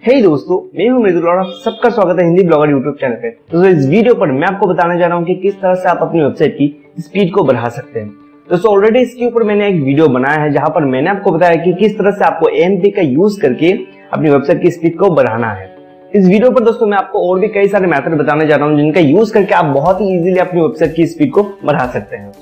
हे दोस्तों, मैं हूं मृदुल और आप सबका स्वागत है हिंदी ब्लॉगर यूट्यूब चैनल पे। दोस्तों इस वीडियो पर मैं आपको बताने जा रहा हूं कि किस तरह से आप अपनी वेबसाइट की स्पीड को बढ़ा सकते हैं। दोस्तों ऑलरेडी इसके ऊपर मैंने एक वीडियो बनाया है जहां पर मैंने आपको बताया कि किस तरह से आपको AMP का यूज करके अपनी वेबसाइट की स्पीड को बढ़ाना है। इस वीडियो पर दोस्तों मैं आपको और भी कई सारे मेथड बताने जा रहा हूं जिनका यूज करके आप बहुत ही इजीली अपनी वेबसाइट की स्पीड को बढ़ा सकते हैं।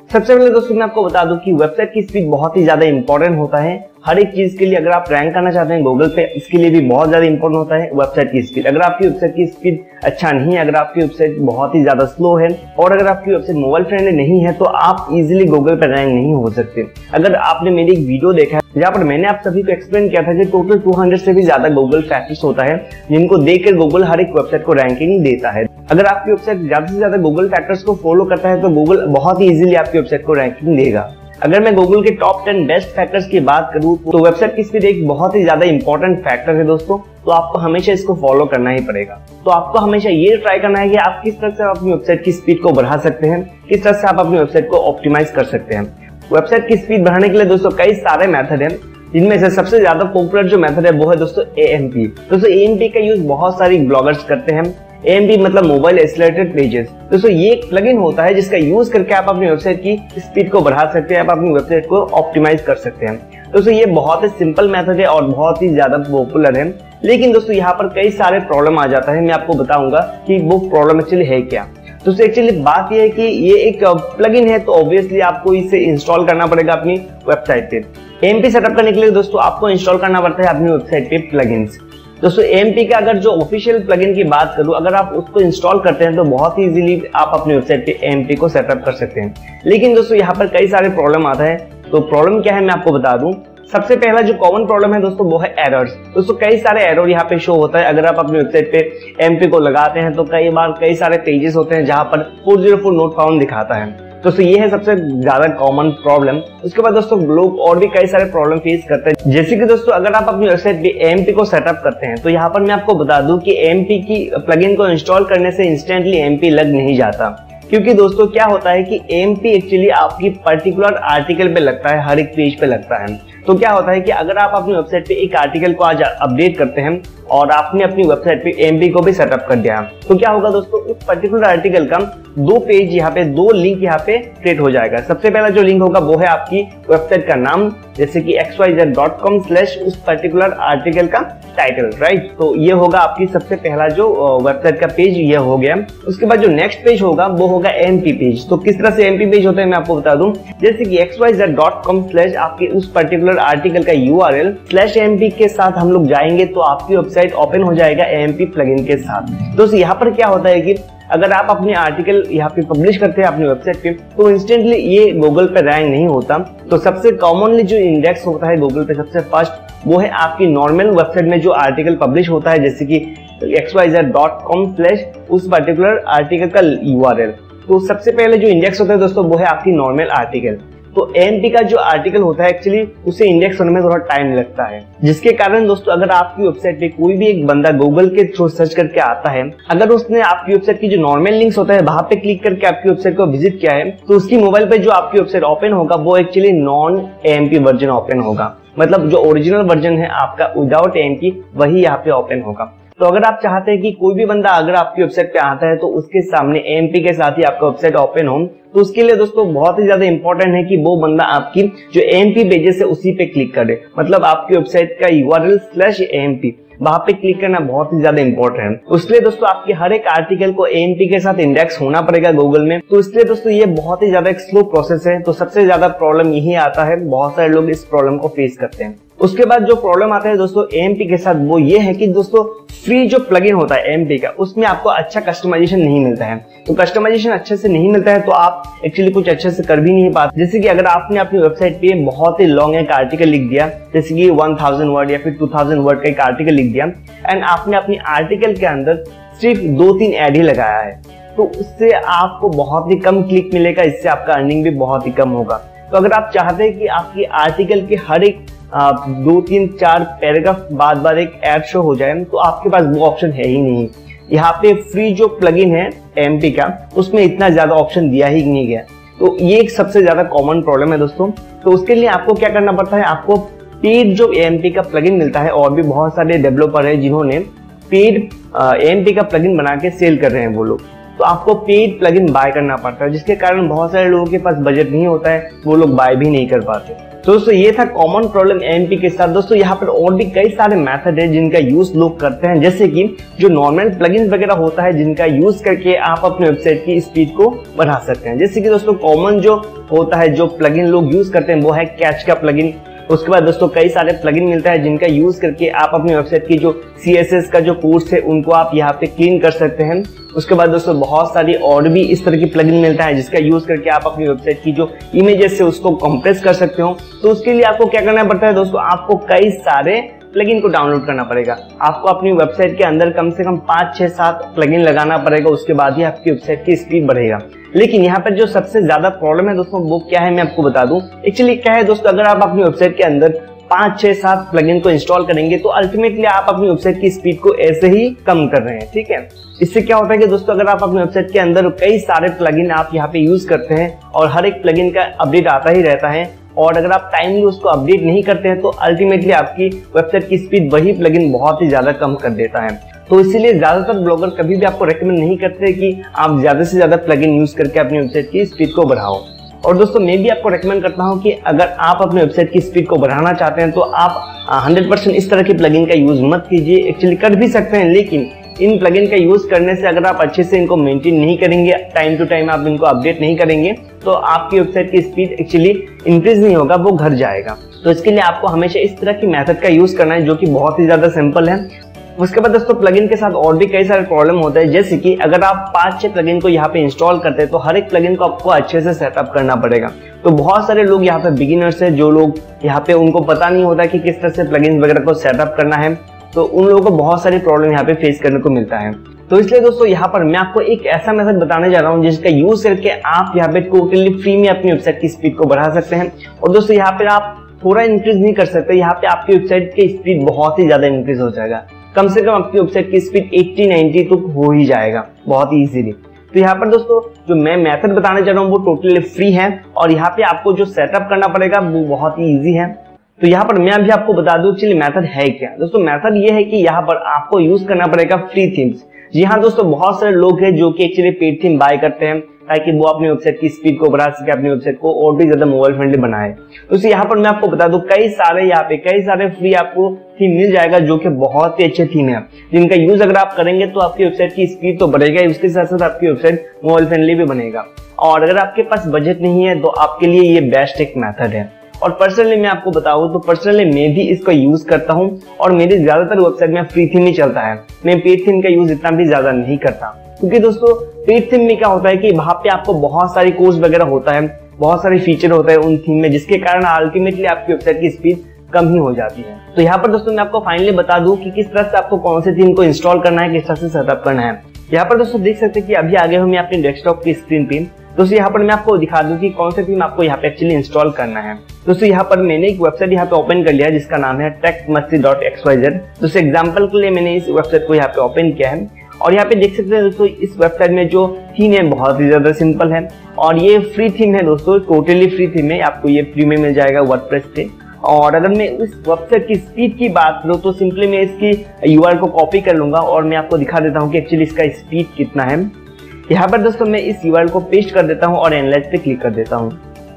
सबसे पहले दोस्तों मैं आपको बता दूं कि वेबसाइट की स्पीड बहुत ही ज्यादा इंपॉर्टेंट होता है हर एक चीज के लिए। अगर आप रैंक करना चाहते हैं गूगल पे, इसके लिए भी बहुत ज्यादा इंपॉर्टेंट होता है वेबसाइट की स्पीड। अगर आपकी वेबसाइट की स्पीड अच्छा नहीं है, अगर आपकी वेबसाइट बहुत ही ज्यादा स्लो है और अगर आपकी वेबसाइट मोबाइल फ्रेंडली नहीं है तो आप इजीली गूगल पे रैंक नहीं हो सकते। अगर आपने मेरी एक वीडियो देखा है जहाँ पर मैंने आप सभी को एक्सप्लेन किया था कि टोटल 200 से भी ज्यादा गूगल फैक्टर्स होता है जिनको देखकर गूगल हर एक वेबसाइट को रैंकिंग देता है। अगर आपकी वेबसाइट ज्यादा से ज्यादा गूगल फैक्टर्स को फॉलो करता है तो गूगल बहुत ही इजीली आपकी वेबसाइट को रैंकिंग देगा। अगर मैं गूगल के टॉप 10 बेस्ट फैक्टर्स की बात करूं तो वेबसाइट की स्पीड एक बहुत ही ज्यादा इंपॉर्टेंट फैक्टर है दोस्तों, तो आपको हमेशा इसको फॉलो करना ही पड़ेगा। तो आपको हमेशा ये ट्राई करना है कि आप किस तरह से अपनी वेबसाइट की स्पीड को बढ़ा सकते हैं, किस तरह से आप अपनी वेबसाइट को ऑप्टिमाइज कर सकते हैं। वेबसाइट की स्पीड बढ़ाने के लिए दोस्तों कई सारे मेथड हैं, जिनमें से सबसे ज्यादा पॉपुलर जो मेथड है वो है दोस्तों AMP। दोस्तों AMP का यूज बहुत सारी ब्लॉगर्स करते हैं। AMP मतलब मोबाइल एक्सेलरेटेड पेजेस। दोस्तों ये एक प्लगइन होता है जिसका यूज करके आप अपनी वेबसाइट की स्पीड को बढ़ा सकते हैं, आप अपनी वेबसाइट को ऑप्टिमाइज कर सकते हैं। दोस्तों ये बहुत ही सिंपल मेथड है और बहुत ही ज्यादा पॉपुलर है, लेकिन दोस्तों यहाँ पर कई सारे प्रॉब्लम आ जाता है। मैं आपको बताऊंगा कि वो प्रॉब्लम एक्चुअली है क्या। दोस्तों एक्चुअली बात यह है कि ये एक प्लगइन है तो ऑब्वियसली आपको इसे इंस्टॉल करना पड़ेगा अपनी वेबसाइट पे। AMP सेटअप करने के लिए दोस्तों आपको इंस्टॉल करना पड़ता है अपनी वेबसाइट पे प्लगइन्स। दोस्तों AMP का अगर जो ऑफिशियल प्लगइन की बात करूं, अगर आप उसको इंस्टॉल करते हैं तो बहुत ही इजीली आप अपनी वेबसाइट पे AMP को सेटअप कर सकते हैं। लेकिन दोस्तों यहाँ पर कई सारे प्रॉब्लम आता है। तो प्रॉब्लम क्या है मैं आपको बता दूं। सबसे पहला जो कॉमन प्रॉब्लम है दोस्तों वो है एरर्स। दोस्तों कई सारे एरर यहाँ पे शो होता है। अगर आप अपनी वेबसाइट पे AMP को लगाते हैं तो कई बार कई सारे पेजेस होते हैं जहां पर 404 नोट फाउंड दिखाता है। दोस्तों ये है सबसे ज्यादा कॉमन प्रॉब्लम। उसके बाद दोस्तों लोग और भी कई सारे प्रॉब्लम फेस करते हैं, जैसे कि दोस्तों अगर आप अपनी वेबसाइट पे AMP को सेटअप करते हैं तो यहाँ पर मैं आपको बता दूं कि AMP की प्लगइन को इंस्टॉल करने से इंस्टेंटली AMP लग नहीं जाता। क्योंकि दोस्तों क्या होता है कि AMP एक्चुअली आपकी पर्टिकुलर आर्टिकल पे लगता है, हर एक पेज पे लगता है। तो क्या होता है कि अगर आप अपनी वेबसाइट पे एक आर्टिकल को आज अपडेट करते हैं और आपने अपनी वेबसाइट पे AMP को भी सेटअप कर दिया तो क्या होगा दोस्तों, उस पर्टिकुलर आर्टिकल का दो पेज यहाँ पे, दो लिंक यहाँ पे क्रिएट हो जाएगा। सबसे पहला जो लिंक होगा वो है आपकी वेबसाइट का नाम, जैसे कि xyz.com/ उस पर्टिकुलर आर्टिकल का टाइटल, राइट। तो ये होगा आपकी सबसे पहला जो वेबसाइट का पेज ये हो गया। उसके बाद जो नेक्स्ट पेज होगा वो होगा AMP पेज। तो किस तरह से AMP पेज होता है मैं आपको बता दूं, जैसे कि xyz.com/ आपके उस पर्टिकुलर आर्टिकल का URL /AMP के साथ हम लोग जाएंगे तो आपकी वेबसाइट ओपन हो जाएगा AMP प्लगइन के साथ। दोस्तों यहाँ पर क्या होता है कि अगर आप अपने आर्टिकल यहाँ पे पब्लिश करते हैं अपनी वेबसाइट पे तो इंस्टेंटली ये गूगल पे रैंक नहीं होता। तो सबसे कॉमनली जो इंडेक्स होता है गूगल पे सबसे फर्स्ट वो है आपकी नॉर्मल वेबसाइट में जो आर्टिकल पब्लिश होता है, जैसे कि xyz.com/ उस पर्टिकुलर आर्टिकल का URL। तो सबसे पहले जो इंडेक्स होता है दोस्तों वो है आपकी नॉर्मल आर्टिकल। तो AMP का जो आर्टिकल होता है एक्चुअली उसे इंडेक्स होने में थोड़ा टाइम लगता है, जिसके कारण दोस्तों अगर आपकी वेबसाइट पे कोई भी एक बंदा गूगल के थ्रू सर्च करके आता है, अगर उसने आपकी वेबसाइट की जो नॉर्मल लिंक्स होता है वहां पे क्लिक करके आपकी वेबसाइट को विजिट किया है तो उसकी मोबाइल पे जो आपकी वेबसाइट ओपन होगा वो actually non AMP version open होगा। मतलब जो ओरिजिनल वर्जन है आपका विदाउट AMP वही यहाँ पे ओपन होगा। तो अगर आप चाहते हैं कि कोई भी बंदा अगर आपकी वेबसाइट पे आता है तो उसके सामने AMP के साथ ही आपका वेबसाइट ओपन हो, तो उसके लिए दोस्तों बहुत ही ज्यादा इंपॉर्टेंट है कि वो बंदा आपकी जो AMP पेजेस है उसी पे क्लिक करे। मतलब आपकी वेबसाइट का URL /AMP वहां पे क्लिक करना बहुत ही ज्यादा इंपॉर्टेंट है। उसके लिए दोस्तों आपके हर एक आर्टिकल को AMP के साथ इंडेक्स होना पड़ेगा गूगल में। तो इसलिए दोस्तों ये बहुत ही ज्यादा एक स्लो प्रोसेस है। तो सबसे ज्यादा प्रॉब्लम यही आता है, बहुत सारे लोग इस प्रॉब्लम को फेस करते हैं। उसके बाद जो प्रॉब्लम आता है दोस्तों AMP के साथ वो ये है कि दोस्तों फ्री जो प्लगइन होता है AMP का उसमें आपको अच्छा कस्टमाइजेशन नहीं मिलता है। तो कस्टमाइजेशन अच्छे से नहीं मिलता है तो आप एक्चुअली कुछ अच्छे से कर भी नहीं पाते। जैसे कि अगर आपने अपनी वेबसाइट पे बहुत ही लॉन्ग एक आर्टिकल लिख दिया, जैसे कि 1000 वर्ड या फिर 2000 वर्ड का एक आर्टिकल लिख दिया एंड आपने अपनी आर्टिकल के अंदर सिर्फ 2-3 ऐड ही लगाया है, तो उससे आपको बहुत ही कम क्लिक मिलेगा, इससे आपका अर्निंग भी बहुत ही कम होगा। तो अगर आप चाहते हैं कि आपकी आर्टिकल के हर एक 2-3-4 पैराग्राफ बाद एक ऐड शो हो जाए तो आपके पास वो ऑप्शन है ही नहीं। यहाँ पे फ्री जो प्लगइन है AMP का उसमें इतना ज्यादा ऑप्शन दिया ही नहीं गया। तो ये एक सबसे ज्यादा कॉमन प्रॉब्लम है दोस्तों। तो उसके लिए आपको क्या करना पड़ता है, आपको पेड जो AMP का प्लगइन मिलता है, और भी बहुत सारे डेवलपर है जिन्होंने पेड AMP का प्लगइन बना के सेल कर रहे हैं वो लोग। तो आपको पेड प्लगइन बाय करना पड़ता है, जिसके कारण बहुत सारे लोगों के पास बजट नहीं होता है, वो लोग बाय भी नहीं कर पाते। तो दोस्तों ये था कॉमन प्रॉब्लम AMP के साथ। दोस्तों यहाँ पर और भी कई सारे मेथड है जिनका यूज लोग करते हैं, जैसे कि जो नॉर्मल प्लगइन वगैरह होता है जिनका यूज करके आप अपने वेबसाइट की स्पीड को बढ़ा सकते हैं। जैसे कि दोस्तों कॉमन जो होता है जो प्लगइन लोग यूज करते हैं वो है कैच का प्लगइन। उसके बाद दोस्तों कई सारे प्लगइन मिलता है जिनका यूज करके आप अपनी वेबसाइट की जो CSS का जो कोड्स है उनको आप यहाँ पे क्लीन कर सकते हैं। उसके बाद दोस्तों बहुत सारी और भी इस तरह की प्लगइन मिलता है जिसका यूज करके आप अपनी वेबसाइट की जो इमेजेस है उसको कंप्रेस कर सकते हो। तो उसके लिए आपको क्या करना पड़ता है दोस्तों, आपको कई सारे प्लगइन को डाउनलोड करना पड़ेगा। आपको अपनी वेबसाइट के अंदर कम से कम 5, 6, 7 प्लगइन लगाना पड़ेगा, उसके बाद ही आपकी वेबसाइट की स्पीड बढ़ेगा। लेकिन यहाँ पर जो सबसे ज्यादा प्रॉब्लम है दोस्तों वो क्या है मैं आपको बता दूं। एक्चुअली क्या है दोस्तों, अगर आप अपनी वेबसाइट के अंदर 5, 6, 7 प्लगइन को इंस्टॉल करेंगे तो अल्टीमेटली आप अपनी वेबसाइट की स्पीड को ऐसे ही कम कर रहे हैं, ठीक है। इससे क्या होता है कि दोस्तों अगर आप अपनी वेबसाइट के अंदर कई सारे प्लगइन आप यहाँ पे यूज करते हैं और हर एक प्लगइन का अपडेट आता ही रहता है, और अगर आप टाइमली उसको अपडेट नहीं करते हैं तो अल्टीमेटली आपकी वेबसाइट की स्पीड वही प्लगइन बहुत ही ज्यादा कम कर देता है। तो इसीलिए ज्यादातर ब्लॉगर कभी भी आपको रेकमेंड नहीं करते कि आप ज्यादा से ज्यादा प्लगइन यूज करके अपनी वेबसाइट की स्पीड को बढ़ाओ। और दोस्तों मैं भी आपको रेकमेंड करता हूं कि अगर आप अपने वेबसाइट की स्पीड को बढ़ाना चाहते हैं तो आप 100% इस तरह की प्लगइन का यूज मत कीजिए। एक्चुअली कर भी सकते हैं, लेकिन इन प्लगइन का यूज करने से अगर आप अच्छे से इनको मेंटेन नहीं करेंगे, टाइम टू टाइम आप इनको अपडेट नहीं करेंगे, तो आपकी वेबसाइट की स्पीड एक्चुअली इंक्रीज नहीं होगा, वो घट जाएगा। तो इसके लिए आपको हमेशा इस तरह की मेथड का यूज करना है जो कि बहुत ही ज्यादा सिंपल है। उसके बाद दोस्तों प्लगइन के साथ और भी कई सारे प्रॉब्लम होते हैं, जैसे कि अगर आप 5-6 प्लगइन को यहाँ पे इंस्टॉल करते हैं तो हर एक प्लगइन को आपको अच्छे से सेटअप करना पड़ेगा। तो बहुत सारे लोग यहाँ पे बिगिनर्स है, जो लोग यहाँ पे उनको पता नहीं होता कि किस तरह से प्लगइन वगैरह को सेटअप करना है, तो उन लोगों को बहुत सारी प्रॉब्लम यहाँ पे फेस करने को मिलता है। तो इसलिए दोस्तों यहाँ पर मैं आपको एक ऐसा मेथड बताने जा रहा हूँ जिसका यूज करके आप यहाँ पे टोटली फ्री में अपनी वेबसाइट की स्पीड को बढ़ा सकते हैं। और दोस्तों यहाँ पे आप थोड़ा इंक्रीज नहीं कर सकते, यहाँ पे आपकी वेबसाइट की स्पीड बहुत ही ज्यादा इंक्रीज हो जाएगा। कम से कम आपकी वेबसाइट की स्पीड 80-90 तो हो ही जाएगा बहुत ही इजीली। तो यहाँ पर दोस्तों जो मैं मेथड बताने जा रहा हूँ वो टोटली फ्री है, और यहाँ पे आपको जो सेटअप करना पड़ेगा वो बहुत ही इजी है। तो यहाँ पर मैं अभी आपको बता दूं एक्चुअली मेथड है क्या। दोस्तों मेथड ये है कि यहाँ पर आपको यूज करना पड़ेगा फ्री थीम्स। जी हाँ दोस्तों, बहुत सारे लोग हैं जो कि एक्चुअली पेड थीम बाय करते हैं ताकि वो अपनी वेबसाइट की स्पीड को बढ़ा सके, अपनी वेबसाइट को और भी ज्यादा मोबाइल फ्रेंडली बनाए। तो यहाँ पर मैं आपको बता दूं कई सारे फ्री आपको थीम मिल जाएगा जो कि बहुत ही अच्छे थीम है, जिनका यूज अगर आप करेंगे तो आपकी वेबसाइट की स्पीड तो बढ़ेगा, उसके साथ साथ आपकी वेबसाइट मोबाइल फ्रेंडली भी बनेगा। और अगर आपके पास बजट नहीं है तो आपके लिए ये बेस्ट एक मेथड है। और पर्सनली मैं आपको बताऊं तो पर्सनली मैं भी इसको यूज करता हूं, और मेरी ज्यादातर वेबसाइट में फ्री थीम ही चलता है। मैं पेड थीम का यूज इतना भी ज्यादा नहीं करता, क्योंकि दोस्तों पेड थीम में क्या होता है कि वहां पे आपको बहुत सारी कोर्स वगैरह होता है, बहुत सारे फीचर होता है उन थीम में, जिसके कारण अल्टीमेटली आपकी वेबसाइट की स्पीड कम ही हो जाती है। तो यहाँ पर दोस्तों मैं आपको फाइनली बता दूं कि किस तरह से आपको कौन सी थीम को इंस्टॉल करना है, किस तरह से सेटअप करना है। यहाँ पर दोस्तों देख सकते हैं कि अभी आगे हूँ मैं अपने डेस्कटॉप की स्क्रीन पे। दोस्तों यहाँ पर मैं आपको दिखा दूं कि कौन सा थीम आपको यहाँ पे एक्चुअली इंस्टॉल करना है। दोस्तों यहाँ पर मैंने एक वेबसाइट यहाँ पे ओपन कर लिया है जिसका नाम है techmasti.xyz। दोस्तों एग्जांपल के लिए मैंने इस वेबसाइट को यहाँ पे ओपन किया है, और यहाँ पे देख सकते हैं दोस्तों इस वेबसाइट में जो थीम है बहुत ही ज्यादा सिंपल है, और ये फ्री थीम है दोस्तों, टोटली फ्री थीम है, आपको ये फ्री में मिल जाएगा वर्डप्रेस पे। और अगर मैं इस वेबसाइट की स्पीड की बात करूं तो सिंपली मैं इसकी URL को कॉपी कर लूंगा और मैं आपको दिखा देता हूं कि एक्चुअली इसका स्पीड कितना है। यहाँ पर दोस्तों मैं इस URL को पेस्ट कर देता हूं और एनालाइज पे क्लिक कर देता हूं।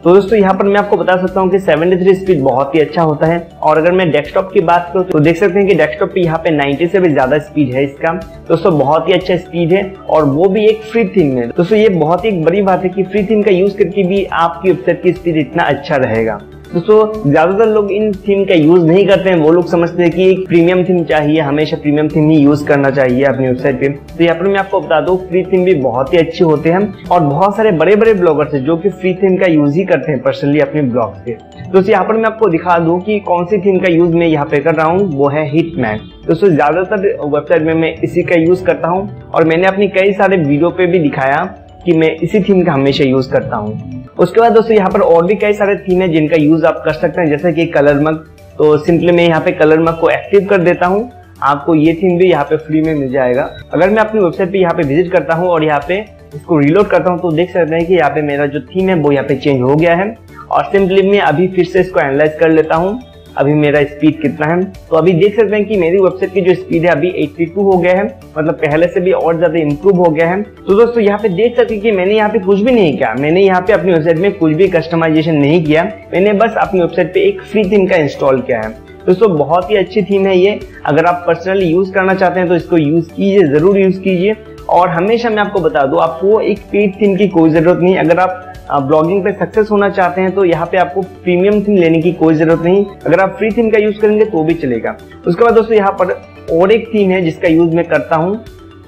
तो दोस्तों यहाँ पर मैं आपको बता सकता हूँ कि 73 स्पीड बहुत ही अच्छा होता है। और अगर मैं डेस्कटॉप की बात करूँ तो देख सकते हैं कि डेस्कटॉप पे यहाँ पे 90 से भी ज्यादा स्पीड है इसका। दोस्तों बहुत ही अच्छा स्पीड है, और वो भी एक फ्री थीम में। दोस्तों ये बहुत ही बड़ी बात है कि फ्री थीम का यूज करके भी आपकी वेबसाइट की स्पीड इतना अच्छा रहेगा। दोस्तों ज्यादातर लोग इन थीम का यूज नहीं करते हैं, वो लोग समझते हैं कि एक प्रीमियम थीम चाहिए, हमेशा प्रीमियम थीम ही यूज करना चाहिए अपनी वेबसाइट पे। तो यहाँ पर मैं आपको बता दूं फ्री थीम भी बहुत ही अच्छे होते हैं, और बहुत सारे बड़े बड़े ब्लॉगर्स हैं जो कि फ्री थीम का यूज ही करते हैं पर्सनली अपने ब्लॉग पे। दोस्तों यहाँ पर मैं आपको दिखा दूं कि कौन सी थीम का यूज मैं यहाँ पे कर रहा हूँ, वो है हिटमैन। दोस्तों ज्यादातर वेबसाइट में मैं इसी का यूज करता हूँ, और मैंने अपनी कई सारे वीडियो पे भी दिखाया कि मैं इसी थीम का हमेशा यूज करता हूँ। उसके बाद दोस्तों यहाँ पर और भी कई सारे थीम है जिनका यूज आप कर सकते हैं, जैसे कि कलर मग। तो सिंपली मैं यहाँ पे कलर मग को एक्टिव कर देता हूँ, आपको ये थीम भी यहाँ पे फ्री में मिल जाएगा। अगर मैं अपनी वेबसाइट पे यहाँ पे विजिट करता हूँ और यहाँ पे इसको रीलोड करता हूँ तो देख सकते हैं कि यहाँ पे मेरा जो थीम है वो यहाँ पे चेंज हो गया है। और सिंपली मैं अभी फिर से इसको एनालाइज कर लेता हूँ, अभी मेरा स्पीड कितना है। तो अभी देख सकते हैं कि मेरी वेबसाइट की जो स्पीड है अभी 82 हो गया है, मतलब पहले से भी और ज्यादा इंप्रूव हो गया है। तो दोस्तों यहाँ पे देख सकते हैं कि मैंने यहाँ पे कुछ भी नहीं किया, मैंने यहाँ पे अपनी वेबसाइट में कुछ भी कस्टमाइजेशन नहीं किया, मैंने बस अपनी वेबसाइट पे एक फ्री थीम का इंस्टॉल किया है। दोस्तों बहुत ही अच्छी थीम है ये, अगर आप पर्सनली यूज करना चाहते हैं तो इसको यूज कीजिए, जरूर यूज कीजिए। और हमेशा मैं आपको बता दूं, आपको एक पेड थीम की कोई जरूरत नहीं। अगर आप ब्लॉगिंग पे सक्सेस होना चाहते हैं तो यहाँ पे आपको प्रीमियम थीम लेने की कोई जरूरत नहीं, अगर आप फ्री थीम का यूज करेंगे तो भी चलेगा। उसके बाद दोस्तों यहाँ पर और एक थीम है जिसका यूज मैं करता हूँ।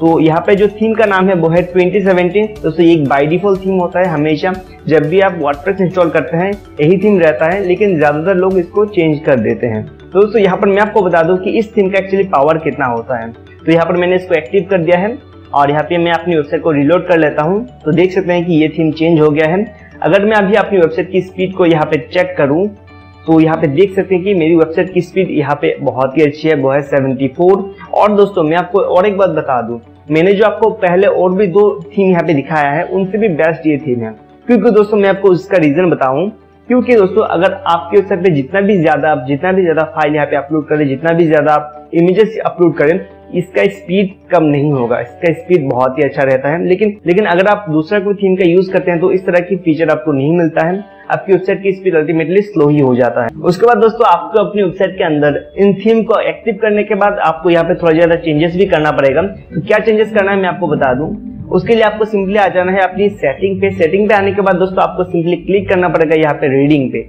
तो यहाँ पे जो थीम का नाम है वो है 2017। दोस्तों ये एक बाय डिफॉल्ट थीम होता है, हमेशा जब भी आप वर्डप्रेस इंस्टॉल करते हैं यही थीम रहता है, लेकिन ज्यादातर लोग इसको चेंज कर देते हैं। तो दोस्तों यहाँ पर मैं आपको बता दूं कि इस थीम का एक्चुअली पावर कितना होता है। तो यहाँ पर मैंने इसको एक्टिव कर दिया है और यहाँ पे मैं अपनी वेबसाइट को रिलोड कर लेता हूँ। तो देख सकते हैं कि ये थीम चेंज हो गया है। अगर मैं अभी अपनी वेबसाइट की स्पीड को यहाँ पे चेक करूँ तो यहाँ पे देख सकते हैं कि मेरी वेबसाइट की स्पीड यहाँ पे बहुत ही अच्छी है, वो है 74। और दोस्तों मैं आपको और एक बात बता दूं, मैंने जो आपको पहले और भी 2 थीम यहाँ पे दिखाया है उनसे भी बेस्ट ये थीम है। क्योंकि दोस्तों मैं आपको इसका रीजन बताऊं, क्योंकि दोस्तों अगर आपके वेबसाइट पे जितना भी ज्यादा फाइल यहाँ पे अपलोड करें, जितना भी ज्यादा आप इमेजेस अपलोड करें, इसका स्पीड कम नहीं होगा, इसका स्पीड बहुत ही अच्छा रहता है। लेकिन अगर आप दूसरा कोई थीम का यूज करते हैं तो इस तरह की फीचर आपको नहीं मिलता है, आपकी वेबसाइट की स्पीड अल्टीमेटली स्लो ही हो जाता है। उसके बाद दोस्तों आपको अपनी वेबसाइट के अंदर इन थीम को एक्टिव करने के बाद आपको यहाँ पे थोड़ा ज्यादा चेंजेस भी करना पड़ेगा। तो क्या चेंजेस करना है मैं आपको बता दूं। उसके लिए आपको सिंपली आ जाना है अपनी सेटिंग पे। सेटिंग पे आने के बाद दोस्तों आपको सिंपली क्लिक करना पड़ेगा यहाँ पे रीडिंग पे।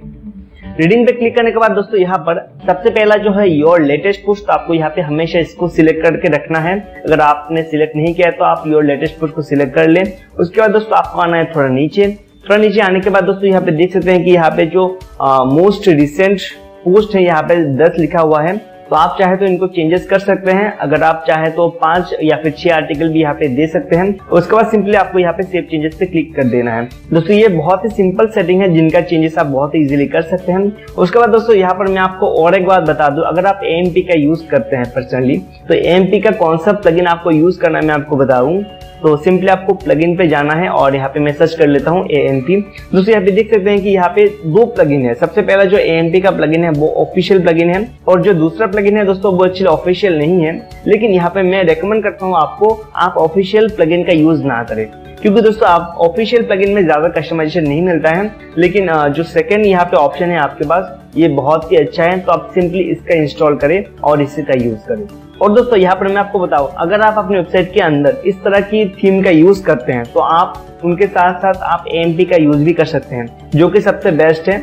रीडिंग पे क्लिक करने के बाद दोस्तों यहाँ पर सबसे पहला जो है योर लेटेस्ट पुश, तो आपको यहाँ पे हमेशा इसको सिलेक्ट करके रखना है। अगर आपने सिलेक्ट नहीं किया है तो आप योर लेटेस्ट पुश को सिलेक्ट कर लें। उसके बाद दोस्तों आपको आना है थोड़ा नीचे आने के बाद दोस्तों यहाँ पे देख सकते हैं कि यहाँ पे जो मोस्ट रिसेंट पोस्ट है यहाँ पे 10 लिखा हुआ है। तो आप चाहे तो इनको चेंजेस कर सकते हैं, अगर आप चाहे तो 5 या फिर 6 आर्टिकल भी यहाँ पे दे सकते हैं। उसके बाद सिंपली आपको यहाँ पे सेव चेंजेस पे क्लिक कर देना है। दोस्तों ये बहुत ही सिंपल सेटिंग है जिनका चेंजेस आप बहुत ही इजीली कर सकते हैं। उसके बाद दोस्तों यहाँ पर मैं आपको और एक बात बता दूं, अगर आप AMP का यूज करते हैं पर्सनली तो AMP का कौन सा प्लगइन आपको यूज करना है मैं आपको बताऊं। तो सिंपली आपको प्लगइन पे जाना है और यहाँ पे मैं सर्च कर लेता हूँ AMP। दोस्तों यहाँ पे देख सकते हैं कि यहाँ पे 2 प्लगइन है। सबसे पहला जो AMP का प्लगइन है वो ऑफिशियल प्लगइन है, और जो दूसरा प्लगइन है दोस्तों वो एक्चुअली ऑफिशियल नहीं है। लेकिन यहाँ पे मैं रेकमेंड करता हूँ आपको आप ऑफिशियल प्लगइन का यूज ना करें, क्योंकि दोस्तों आप ऑफिशियल प्लगइन में ज्यादा कस्टमाइजेशन नहीं मिलता है। लेकिन जो सेकंड यहाँ पे ऑप्शन है आपके पास ये बहुत ही अच्छा है, तो आप सिंपली इसका इंस्टॉल करें और इसी का यूज करें। और दोस्तों यहाँ पर मैं आपको बताऊं, अगर आप अपनी वेबसाइट के अंदर इस तरह की थीम का यूज करते हैं तो आप उनके साथ साथ आप AMP का यूज भी कर सकते हैं, जो कि सबसे बेस्ट है।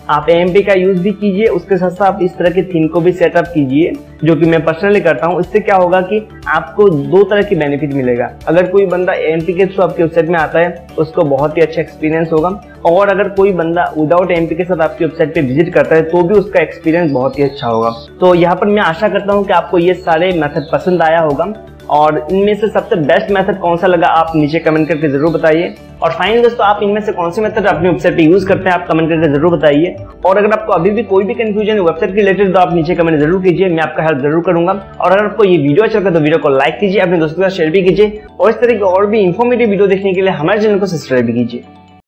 आप AMP का यूज भी कीजिए, उसके साथ साथ आप इस तरह की थीम को भी सेटअप कीजिए, जो कि मैं पर्सनली करता हूँ। इससे क्या होगा कि आपको 2 तरह की बेनिफिट मिलेगा। अगर कोई बंदा AMP के थ्रू आपकी वेबसाइट में आता है उसको बहुत ही अच्छा एक्सपीरियंस होगा, और अगर कोई बंदा विदाउट AMP के साथ आपकी वेबसाइट पे विजिट करता है तो भी उसका एक्सपीरियंस बहुत ही अच्छा होगा। तो यहाँ पर मैं आशा करता हूँ कि आपको ये सारे मेथड पसंद आया होगा, और इनमें से सबसे बेस्ट मेथड कौन सा लगा आप नीचे कमेंट करके जरूर बताइए। और फाइनली दोस्तों आप इनमें से कौन से मेथड अपनी वेबसाइट पे यूज करते हैं आप कमेंट करके जरूर बताइए। और अगर आपको अभी भी कोई भी कंफ्यूजन है वेबसाइट के रिलेटेड तो आप नीचे कमेंट जरूर कीजिए, मैं आपका हेल्प जरूर करूंगा। और अगर आपको ये वीडियो अच्छा लगा तो वीडियो को लाइक कीजिए, अपने दोस्तों के साथ शेयर भी कीजिए, और इस तरह की और भी इंफॉर्मेटिव वीडियो देखने के लिए हमारे चैनल को सब्सक्राइब भी कीजिए।